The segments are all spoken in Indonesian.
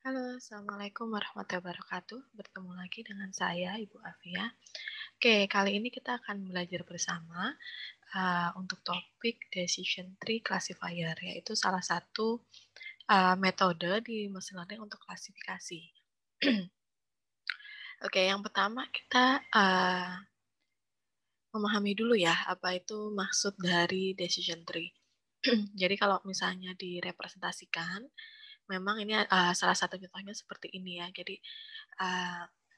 Halo, Assalamualaikum warahmatullahi wabarakatuh. Bertemu lagi dengan saya, Ibu Afia. Oke, kali ini kita akan belajar bersama untuk topik Decision Tree Classifier, yaitu salah satu metode di mesin learning untuk klasifikasi. Oke, yang pertama kita memahami dulu ya, apa itu maksud dari Decision Tree. Jadi kalau misalnya direpresentasikan, memang ini salah satu contohnya seperti ini ya. Jadi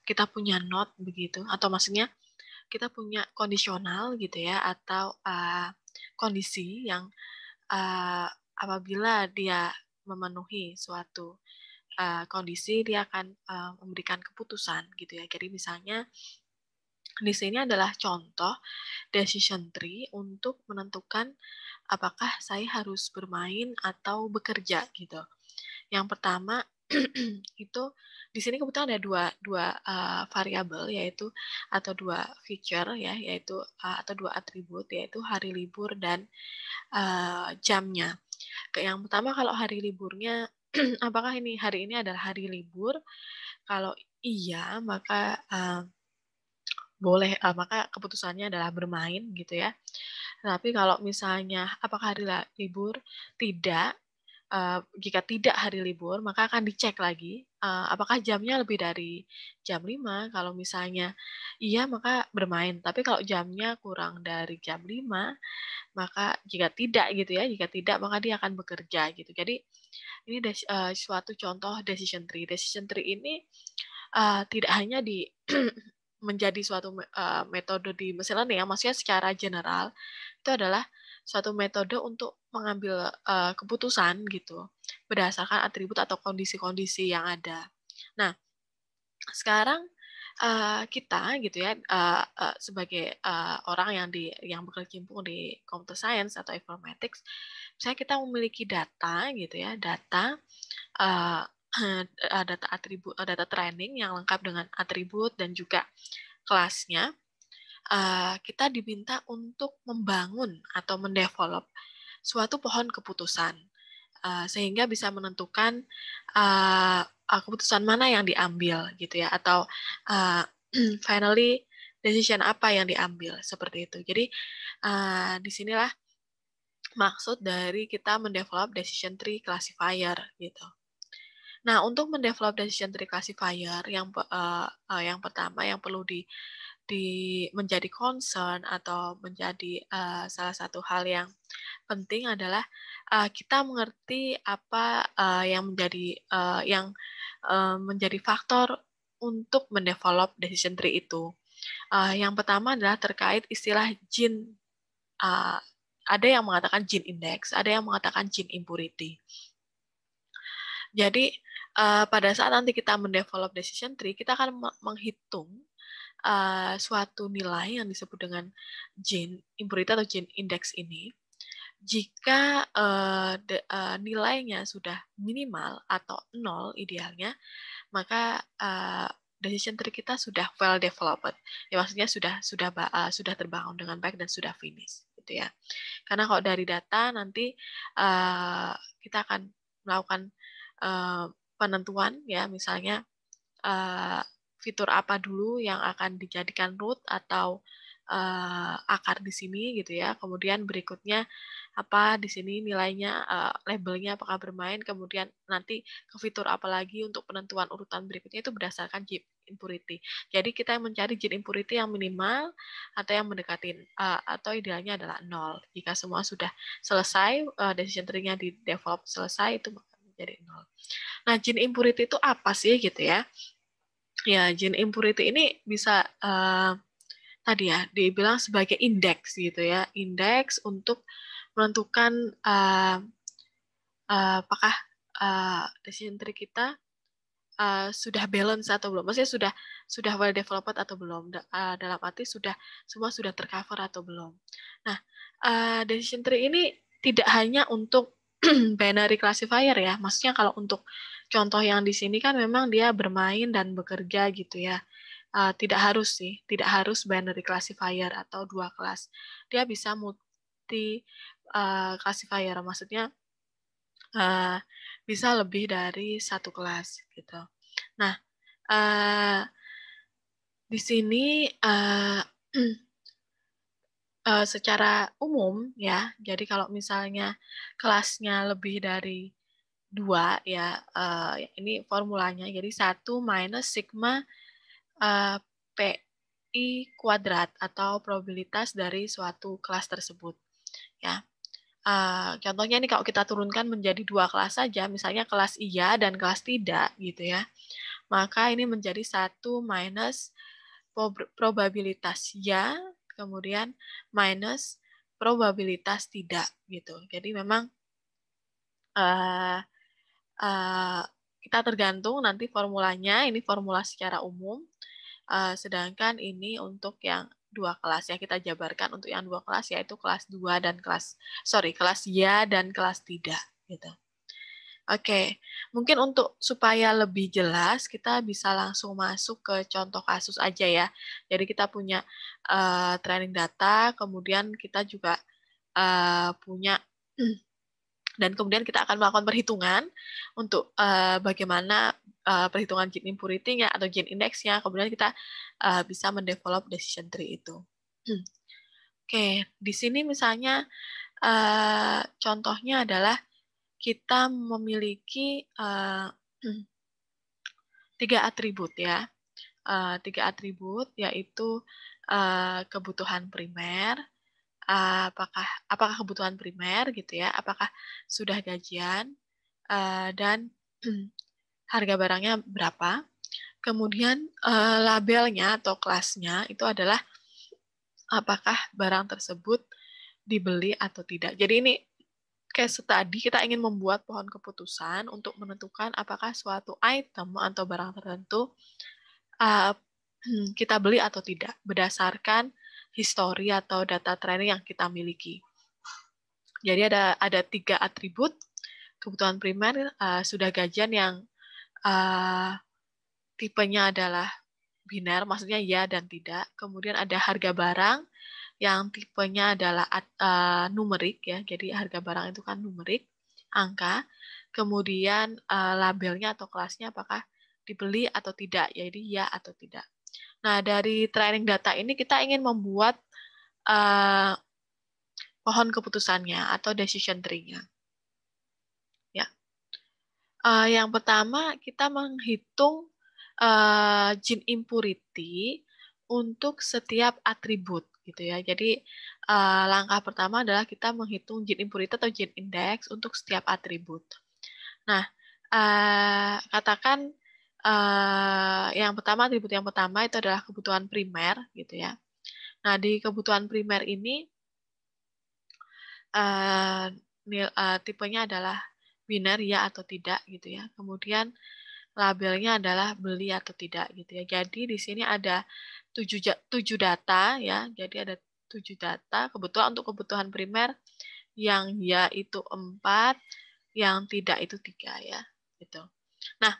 kita punya node begitu, atau maksudnya kita punya kondisional gitu ya, atau kondisi yang apabila dia memenuhi suatu kondisi, dia akan memberikan keputusan gitu ya. Jadi misalnya di sini adalah contoh decision tree untuk menentukan apakah saya harus bermain atau bekerja gitu. Yang pertama itu di sini kebetulan ada dua variabel, yaitu atau dua feature ya, yaitu atau dua atribut, yaitu hari libur dan jamnya. Yang pertama, kalau hari liburnya apakah hari ini adalah hari libur? Kalau iya, maka boleh, maka keputusannya adalah bermain gitu ya. Tapi kalau misalnya apakah hari libur? Tidak. Jika tidak hari libur, maka akan dicek lagi, apakah jamnya lebih dari jam 5. Kalau misalnya iya, maka bermain. Tapi kalau jamnya kurang dari jam 5, maka jika tidak gitu ya, jika tidak maka dia akan bekerja gitu. Jadi ini suatu contoh decision tree. Decision tree ini tidak hanya di menjadi suatu metode di mesin learning ya, maksudnya secara general itu adalah suatu metode untuk mengambil keputusan gitu berdasarkan atribut atau kondisi-kondisi yang ada. Nah, sekarang kita gitu ya, sebagai orang yang berkecimpung di computer science atau informatics, misalnya kita memiliki data gitu ya, uh, data atribut, data training yang lengkap dengan atribut dan juga kelasnya. Kita diminta untuk membangun atau mendevelop suatu pohon keputusan, sehingga bisa menentukan keputusan mana yang diambil gitu ya, atau finally decision apa yang diambil seperti itu. Jadi disinilah maksud dari kita mendevelop decision tree classifier gitu. Nah, untuk mendevelop decision tree classifier yang pertama yang perlu menjadi concern atau menjadi salah satu hal yang penting adalah kita mengerti apa yang menjadi faktor untuk mendevelop decision tree itu. Yang pertama adalah terkait istilah gene. Uh, ada yang mengatakan gene index, ada yang mengatakan gene impurity. Jadi pada saat nanti kita mendevelop decision tree, kita akan menghitung suatu nilai yang disebut dengan gene impurity atau gene index ini. Jika nilainya sudah minimal atau 0 idealnya, maka decision tree kita sudah well developed. Ya, maksudnya sudah terbangun dengan baik dan sudah finish gitu ya. Karena kalau dari data nanti kita akan melakukan penentuan ya, misalnya fitur apa dulu yang akan dijadikan root atau akar di sini gitu ya. Kemudian berikutnya apa di sini nilainya, labelnya apakah bermain, kemudian nanti ke fitur apa lagi untuk penentuan urutan berikutnya itu berdasarkan gene impurity. Jadi kita mencari gene impurity yang minimal atau yang mendekati atau idealnya adalah 0. Jika semua sudah selesai, decision tree-nya di develop selesai, itu menjadi 0. Nah, gene impurity itu apa sih gitu ya? Ya, gene impurity ini bisa tadi ya dibilang sebagai indeks gitu ya, indeks untuk menentukan apakah decision tree kita sudah balance atau belum, maksudnya sudah well developed atau belum, dalam arti semua sudah tercover atau belum. Nah, decision tree ini tidak hanya untuk binary classifier ya, maksudnya kalau untuk contoh yang di sini kan memang dia bermain dan bekerja gitu ya. Tidak harus binary classifier atau dua kelas. Dia bisa multi classifier, maksudnya bisa lebih dari satu kelas gitu. Nah, uh, di sini secara umum ya, jadi kalau misalnya kelasnya lebih dari 2 ya, ini formulanya, jadi 1 minus sigma PI kuadrat atau probabilitas dari suatu kelas tersebut ya. Contohnya nih kalau kita turunkan menjadi 2 kelas saja, misalnya kelas iya dan kelas tidak gitu ya, maka ini menjadi 1 minus probabilitas ya, kemudian minus probabilitas tidak gitu. Jadi memang uh, uh, kita tergantung nanti formulanya, ini formula secara umum, sedangkan ini untuk yang 2 kelas ya, kita jabarkan untuk yang 2 kelas yaitu kelas 2 dan kelas ya dan kelas tidak gitu. Oke, mungkin untuk supaya lebih jelas, kita bisa langsung masuk ke contoh kasus aja ya. Jadi kita punya training data, kemudian kita juga punya, dan kemudian kita akan melakukan perhitungan untuk bagaimana perhitungan gene impurity-nya atau gene index-nya, kemudian kita bisa mendevelop decision tree itu. Oke, di sini misalnya contohnya adalah kita memiliki 3 atribut ya. 3 atribut yaitu kebutuhan primer, apakah kebutuhan primer gitu ya, apakah sudah gajian, dan harga barangnya berapa. Kemudian labelnya atau kelasnya itu adalah apakah barang tersebut dibeli atau tidak. Jadi ini case study, kita ingin membuat pohon keputusan untuk menentukan apakah suatu item atau barang tertentu kita beli atau tidak berdasarkan histori atau data training yang kita miliki. Jadi ada 3 atribut kebutuhan primer, sudah gajian yang tipenya adalah biner, maksudnya ya dan tidak. Kemudian ada harga barang yang tipenya adalah numerik ya, jadi harga barang itu kan numerik, angka. Kemudian labelnya atau kelasnya apakah dibeli atau tidak, jadi ya atau tidak. Nah, dari training data ini kita ingin membuat pohon keputusannya atau decision tree-nya. Ya. Yang pertama kita menghitung gene impurity untuk setiap atribut gitu ya. Jadi langkah pertama adalah kita menghitung gene impurity atau gene index untuk setiap atribut. Nah, katakan yang pertama, atribut yang pertama itu adalah kebutuhan primer gitu ya. Nah, di kebutuhan primer ini tipenya adalah biner ya atau tidak gitu ya. Kemudian labelnya adalah beli atau tidak gitu ya. Jadi di sini ada 7 data ya. Jadi ada 7 data. Kebetulan untuk kebutuhan primer yang ya itu 4, yang tidak itu 3 ya. Gitu. Nah,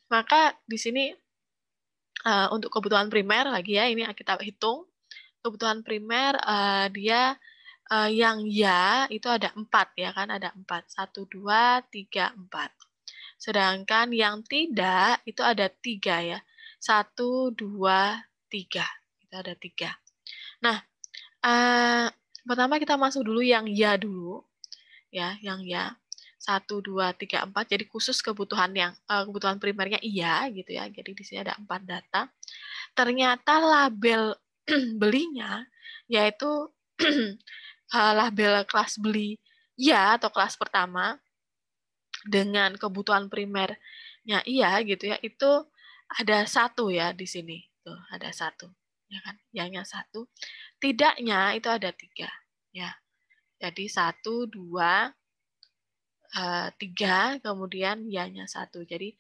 maka di sini untuk kebutuhan primer lagi ya, ini kita hitung. Kebutuhan primer dia yang ya itu ada 4 ya kan, ada 4. 1, 2, 3, 4. Sedangkan yang tidak itu ada 3 ya. 1, 2, 3. Itu ada 3. Nah, pertama kita masuk dulu yang ya dulu. Ya, yang ya. 1, 2, 3, 4. Jadi khusus kebutuhan primernya iya gitu ya. Jadi di sini ada 4 data. Ternyata label belinya yaitu label kelas beli ya atau kelas pertama dengan kebutuhan primernya iya gitu ya, itu ada 1 ya di sini. Tuh, ada 1. Ya kan? Yangnya 1. Tidaknya itu ada 3 ya. Jadi 1, 2, 3, kemudian ya-nya 1. Jadi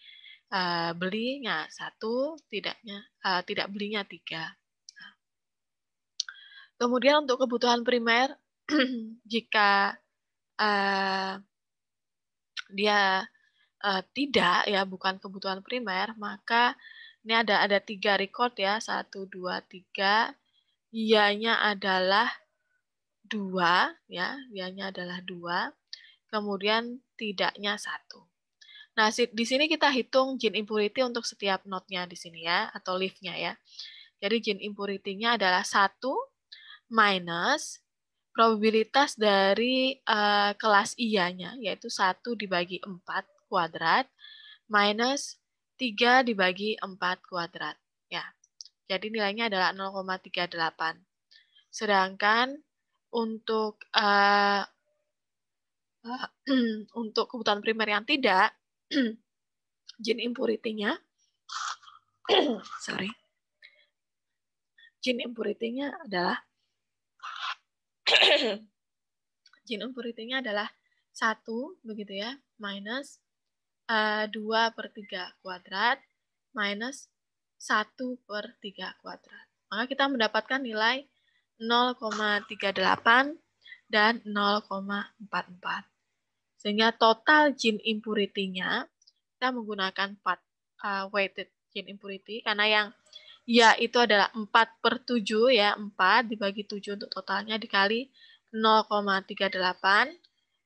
belinya 1, tidak belinya 3. Kemudian untuk kebutuhan primer, jika dia tidak ya, bukan kebutuhan primer, maka ini ada 3 record ya, 1, 2, 3. Iya-nya adalah 2, ya, Y-nya adalah 2, kemudian tidaknya 1. Nah, di sini kita hitung gene impurity untuk setiap node-nya di sini ya, atau leaf-nya ya. Jadi gene impurity-nya adalah 1 minus probabilitas dari kelas I-nya, yaitu 1 dibagi 4 kuadrat, minus 3 dibagi 4 kuadrat. Ya, jadi nilainya adalah 0,38. Sedangkan untuk untuk kebutuhan primer yang tidak, gene impurity-nya sorry. Gene impurity-nya adalah gene impurity-nya adalah 1 begitu ya, minus 2/3 kuadrat minus 1/3 kuadrat. Maka kita mendapatkan nilai 0,38 dan 0,44. Sehingga total gene impurity-nya kita menggunakan weighted gene impurity karena yang ya itu adalah 4/7 ya, 4 dibagi 7 untuk totalnya dikali 0,38.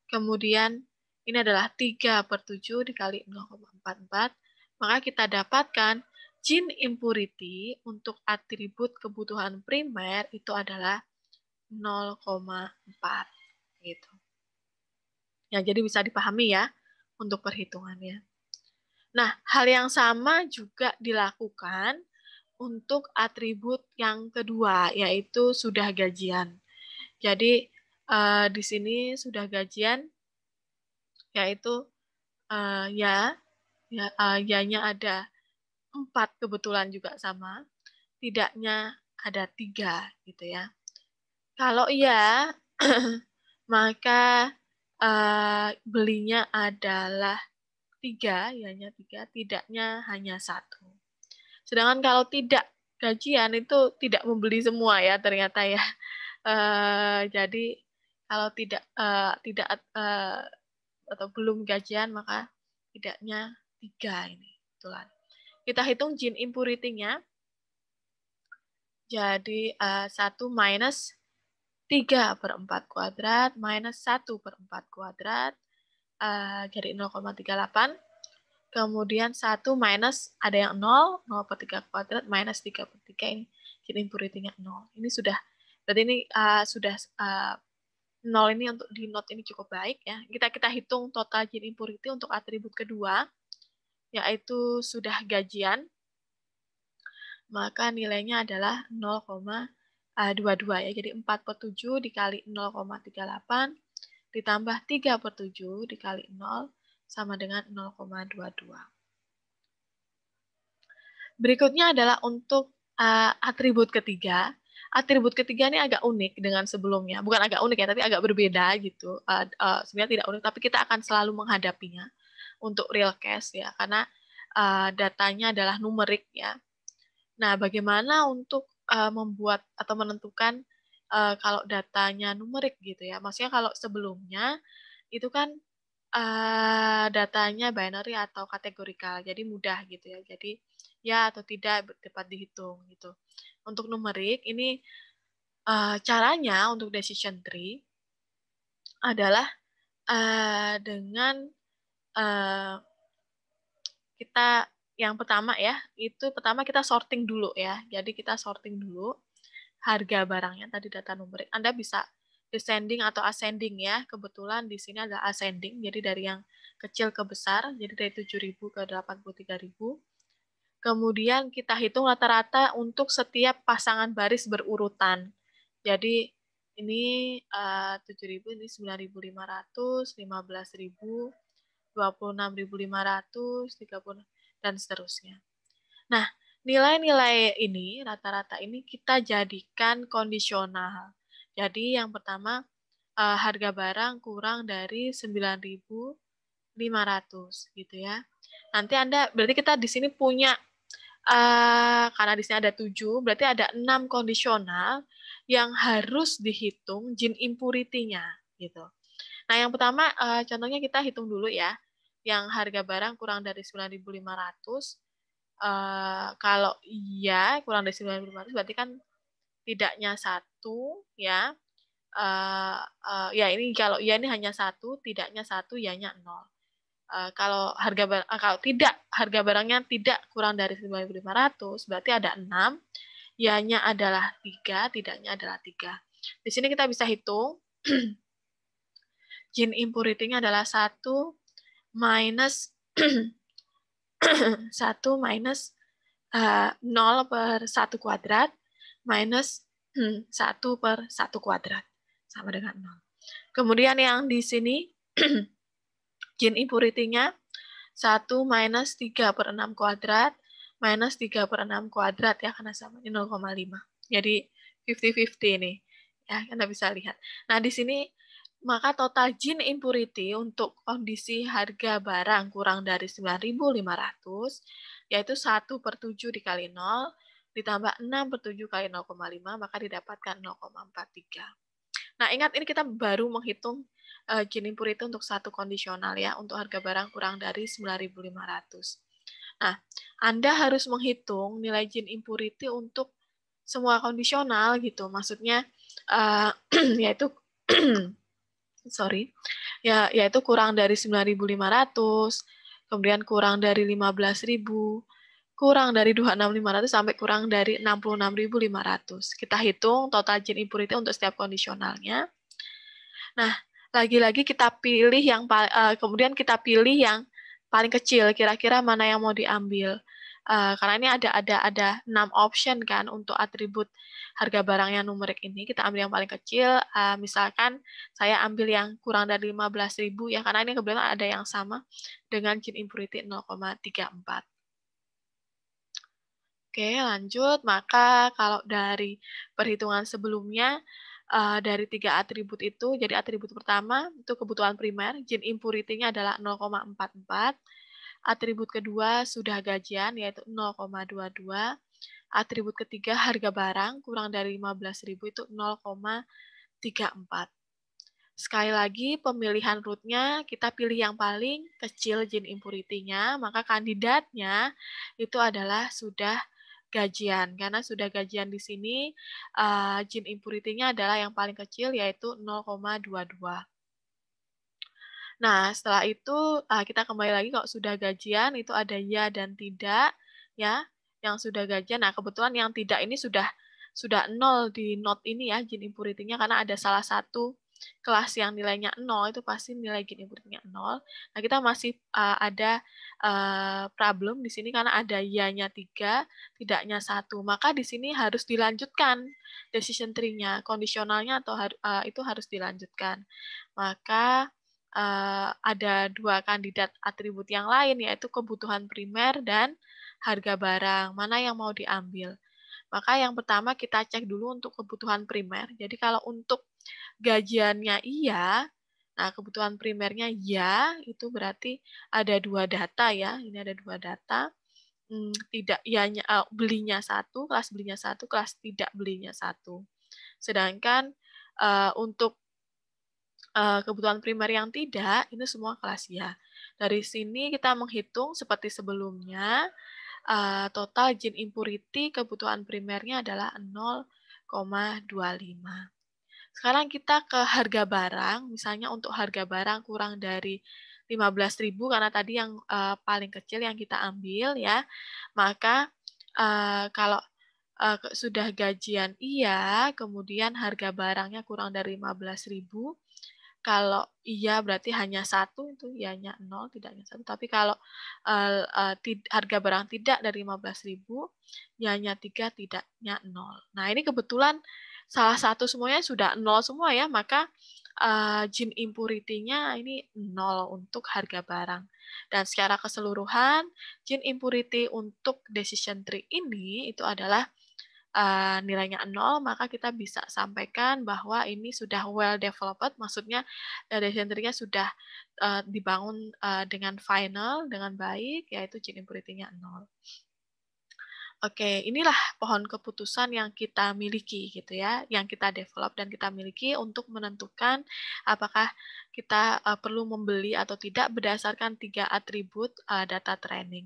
Kemudian ini adalah 3/7 dikali 0,44. Maka kita dapatkan gene impurity untuk atribut kebutuhan primer itu adalah 0,4 gitu. Ya, jadi bisa dipahami ya untuk perhitungannya. Nah, hal yang sama juga dilakukan untuk atribut yang kedua, yaitu sudah gajian. Jadi, di sini sudah gajian, yaitu ya-nya ada 4 kebetulan juga sama, tidaknya ada 3 gitu ya. Kalau iya, maka belinya adalah 3, ya-nya 3, tidaknya hanya 1. Sedangkan kalau tidak gajian itu tidak membeli semua ya ternyata ya. Jadi kalau tidak atau belum gajian maka tidaknya 3 ini. Betulan. Kita hitung gene impurity-nya. Jadi 1 minus 3/4 kuadrat minus 1/4 kuadrat jadi 0,38. Kemudian 1 minus ada yang 0, 0/3 kuadrat minus 3/3 ini gene impurity-nya 0. Ini sudah, berarti ini sudah 0 ini untuk di note ini cukup baik ya. Kita hitung total gene impurity untuk atribut kedua, yaitu sudah gajian. Maka nilainya adalah 0,22 ya. Jadi 4/7 dikali 0,38 ditambah 3/7 dikali 0 sama dengan 0,22. Berikutnya adalah untuk atribut ketiga. Atribut ketiga ini agak unik dengan sebelumnya. Bukan agak unik ya, tapi agak berbeda gitu. Sebenarnya tidak unik, tapi kita akan selalu menghadapinya untuk real case ya, karena datanya adalah numerik ya. Nah, bagaimana untuk membuat atau menentukan kalau datanya numerik gitu ya? Maksudnya kalau sebelumnya itu kan datanya binary atau kategorikal, jadi mudah gitu ya. Jadi ya atau tidak dapat dihitung gitu. Untuk numerik ini caranya untuk decision tree adalah dengan kita yang pertama ya, itu pertama kita sorting dulu ya. Jadi kita sorting dulu harga barangnya tadi data numerik. Anda bisa descending atau ascending ya. Kebetulan di sini ada ascending, jadi dari yang kecil ke besar, jadi dari 7.000 ke 83.000. Kemudian kita hitung rata-rata untuk setiap pasangan baris berurutan. Jadi ini 7.000, ini 9.500, 15.000, 26.500, 30, dan seterusnya. Nah, nilai-nilai ini, rata-rata ini kita jadikan kondisional. Jadi yang pertama, harga barang kurang dari 9.500 gitu ya. Nanti Anda, berarti kita di sini punya, karena di sini ada 7, berarti ada 6 kondisional yang harus dihitung gene impurity-nya gitu. Nah, yang pertama contohnya kita hitung dulu ya. Yang harga barang kurang dari 9.500, kalau iya kurang dari 9.500 berarti kan tidaknya 1 ya. Ya ini kalau ya ini hanya 1, tidaknya 1, ya-nya 0. Kalau kalau tidak harga barangnya tidak kurang dari 9.500 berarti ada 6, ya-nya adalah 3, tidaknya adalah 3. Di sini kita bisa hitung gene impurity-nya adalah 1 minus 1 minus 0 per 1 kuadrat minus 1 per 1 kuadrat sama dengan 0. Kemudian yang di sini gene impurity-nya 1 minus 3 per 6 kuadrat minus 3 per 6 kuadrat ya, karena sama ini 0,5. Jadi 50-50 nih. Ya, Anda bisa lihat. Nah, di sini maka total gene impurity untuk kondisi harga barang kurang dari 9.500 yaitu 1 per 7 dikali 0 ditambah 6 per 7 kali 0,5 maka didapatkan 0,43. Nah, ingat ini kita baru menghitung gene impurity untuk satu kondisional ya, untuk harga barang kurang dari 9.500. Nah, Anda harus menghitung nilai gene impurity untuk semua kondisional gitu. Maksudnya yaitu yaitu kurang dari 9.500, kemudian kurang dari 15.000, kurang dari 26.500 sampai kurang dari 66.500. Kita hitung total gene impurity untuk setiap kondisionalnya. Nah, lagi-lagi kita pilih kemudian kita pilih yang paling kecil, kira-kira mana yang mau diambil. Karena ini ada 6 option kan untuk atribut harga barang yang numerik ini. Kita ambil yang paling kecil, misalkan saya ambil yang kurang dari 15.000 ya, karena ini kebetulan ada yang sama dengan gene impurity 0,34. Oke, lanjut. Maka kalau dari perhitungan sebelumnya, dari 3 atribut itu, jadi atribut pertama itu kebutuhan primer, gene impurity-nya adalah 0,44. Atribut kedua sudah gajian, yaitu 0,22. Atribut ketiga harga barang kurang dari 15.000 itu 0,34. Sekali lagi pemilihan root-nya kita pilih yang paling kecil gene impurity-nya, maka kandidatnya itu adalah sudah gajian. Karena sudah gajian di sini gene impurity-nya adalah yang paling kecil yaitu 0,22. Nah, setelah itu kita kembali lagi kalau sudah gajian itu ada ya dan tidak ya. Yang sudah gajian. Nah, kebetulan yang tidak ini sudah 0 di note ini ya gene impurity-nya karena ada salah satu kelas yang nilainya 0 itu pasti nilai gene impurity-nya 0. Nah, kita masih ada problem di sini karena ada ya-nya 3, tidaknya 1. Maka di sini harus dilanjutkan decision tree-nya, kondisionalnya atau itu harus dilanjutkan. Maka ada 2 kandidat atribut yang lain, yaitu kebutuhan primer dan harga barang. Mana yang mau diambil? Maka yang pertama kita cek dulu untuk kebutuhan primer. Jadi kalau untuk gajiannya iya, nah kebutuhan primernya ya, itu berarti ada 2 data ya. Ini ada 2 data. Tidak ianya, belinya 1, kelas belinya 1, kelas tidak belinya 1. Sedangkan untuk kebutuhan primer yang tidak, ini semua kelas ya. Dari sini kita menghitung seperti sebelumnya, total gene impurity kebutuhan primernya adalah 0,25. Sekarang kita ke harga barang, misalnya untuk harga barang kurang dari 15.000 karena tadi yang paling kecil yang kita ambil ya, maka kalau sudah gajian iya, kemudian harga barangnya kurang dari 15.000, kalau iya berarti hanya 1 itu ianya 0, tidaknya 1. Tapi kalau harga barang tidak dari 15.000, ianya 3, tidaknya 0. Nah, ini kebetulan salah satu semuanya sudah 0 semua ya, maka gene impurity-nya ini 0 untuk harga barang. Dan secara keseluruhan, gene impurity untuk decision tree ini itu adalah nilainya 0, maka kita bisa sampaikan bahwa ini sudah well developed, maksudnya decision tree-nya sudah dibangun dengan final, dengan baik, yaitu gene impurity-nya 0. Oke, inilah pohon keputusan yang kita miliki gitu ya, yang kita develop dan kita miliki untuk menentukan apakah kita perlu membeli atau tidak berdasarkan 3 atribut data training.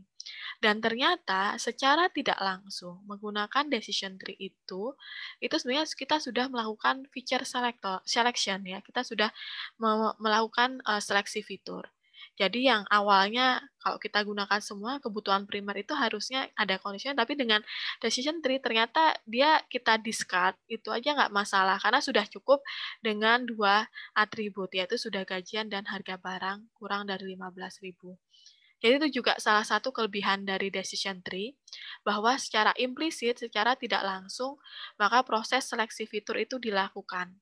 Dan ternyata secara tidak langsung menggunakan decision tree itu sebenarnya kita sudah melakukan feature selection ya, kita sudah melakukan seleksi fitur. Jadi yang awalnya kalau kita gunakan semua kebutuhan primer itu harusnya ada condition, tapi dengan decision tree ternyata dia kita discard, itu aja nggak masalah karena sudah cukup dengan 2 atribut, yaitu sudah gajian dan harga barang kurang dari 15.000. Jadi itu juga salah satu kelebihan dari decision tree, bahwa secara implisit, secara tidak langsung, maka proses seleksi fitur itu dilakukan.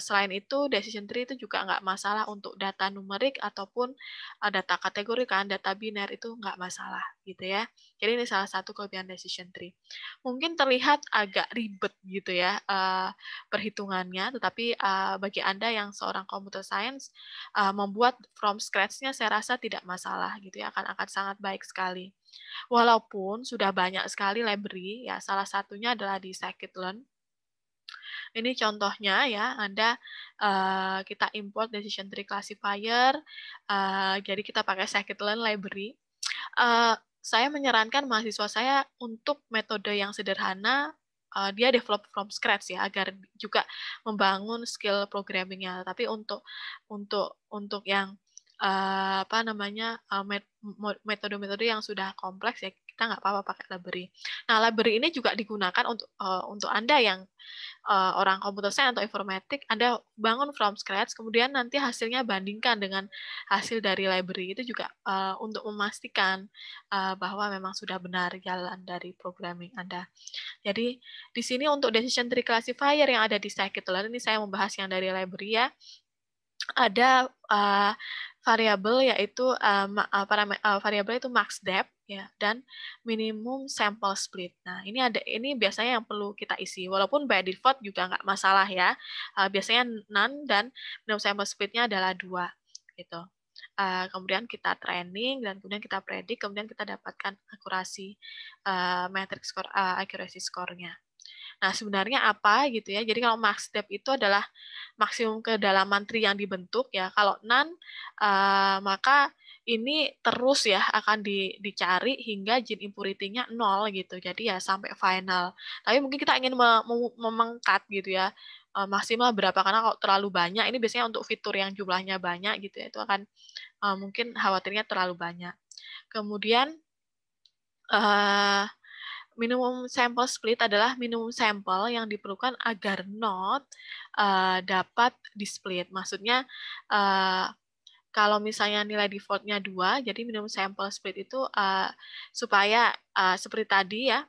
Selain itu, decision tree itu juga nggak masalah untuk data numerik ataupun data kategori kan, data biner itu nggak masalah gitu ya. Jadi ini salah satu kelebihan decision tree. Mungkin terlihat agak ribet gitu ya perhitungannya, tetapi bagi Anda yang seorang computer science, membuat from scratch-nya saya rasa tidak masalah gitu ya, akan sangat baik sekali. Walaupun sudah banyak sekali library ya, salah satunya adalah di scikit-learn. Ini contohnya ya, Anda kita import decision tree classifier, jadi kita pakai scikit-learn library. Saya menyarankan mahasiswa saya untuk metode yang sederhana, dia develop from scratch ya, agar juga membangun skill programming-nya. Tapi untuk yang, apa namanya, metode-metode yang sudah kompleks ya, kita nggak apa-apa pakai library. Nah, library ini juga digunakan untuk Anda yang orang komputer science atau informatik, Anda bangun from scratch, kemudian nanti hasilnya bandingkan dengan hasil dari library. Itu juga untuk memastikan bahwa memang sudah benar jalan dari programming Anda. Jadi di sini untuk decision tree classifier yang ada di scikit-learn, ini saya membahas yang dari library ya, ada variabel yaitu variabel itu max depth ya dan minimum sample split. Nah, ini biasanya yang perlu kita isi. Walaupun by default juga nggak masalah ya. Biasanya none dan minimum sample splitnya adalah 2 gitu. Kemudian kita training dan kemudian kita predik, kemudian kita dapatkan akurasi metric score accuracy score-nya. Nah, sebenarnya apa gitu ya. Jadi kalau max depth itu adalah maksimum kedalaman tree yang dibentuk ya. Kalau none maka ini terus ya akan dicari hingga gene impurity-nya 0 gitu. Jadi ya sampai final. Tapi mungkin kita ingin memengkat gitu ya. Maksimal berapa karena kalau terlalu banyak ini biasanya untuk fitur yang jumlahnya banyak gitu ya. Itu akan mungkin khawatirnya terlalu banyak. Kemudian minimum sample split adalah minimum sampel yang diperlukan agar node dapat di-split. Maksudnya kalau misalnya nilai default-nya 2, jadi minimum sample split itu supaya seperti tadi ya,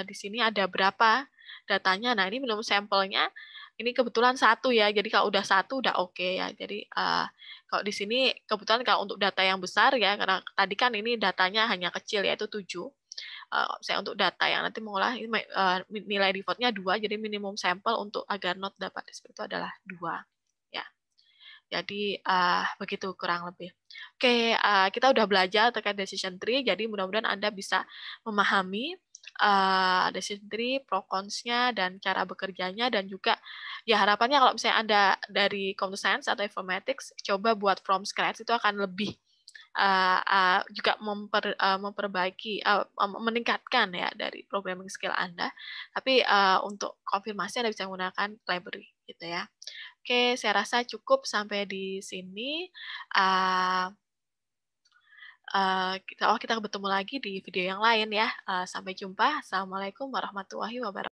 di sini ada berapa datanya. Nah, ini minimum sampelnya ini kebetulan 1 ya. Jadi kalau udah 1 udah oke ya. Jadi kalau di sini kebetulan kalau untuk data yang besar ya, karena tadi kan ini datanya hanya kecil yaitu 7. Saya untuk data yang nanti mengolah ini nilai default-nya 2, jadi minimum sampel untuk agar node dapat di-split itu adalah 2 ya. Jadi begitu kurang lebih. Oke, kita udah belajar terkait decision tree, jadi mudah-mudahan Anda bisa memahami decision tree, pro cons-nya dan cara bekerjanya, dan juga ya harapannya kalau misalnya Anda dari computer science atau informatics coba buat from scratch itu akan lebih juga memperbaiki, meningkatkan ya dari programming skill Anda. Tapi untuk konfirmasi Anda bisa menggunakan library gitu ya. Oke, saya rasa cukup sampai di sini. Uh, kita bertemu lagi di video yang lain ya. Sampai jumpa. Assalamualaikum warahmatullahi wabarakatuh.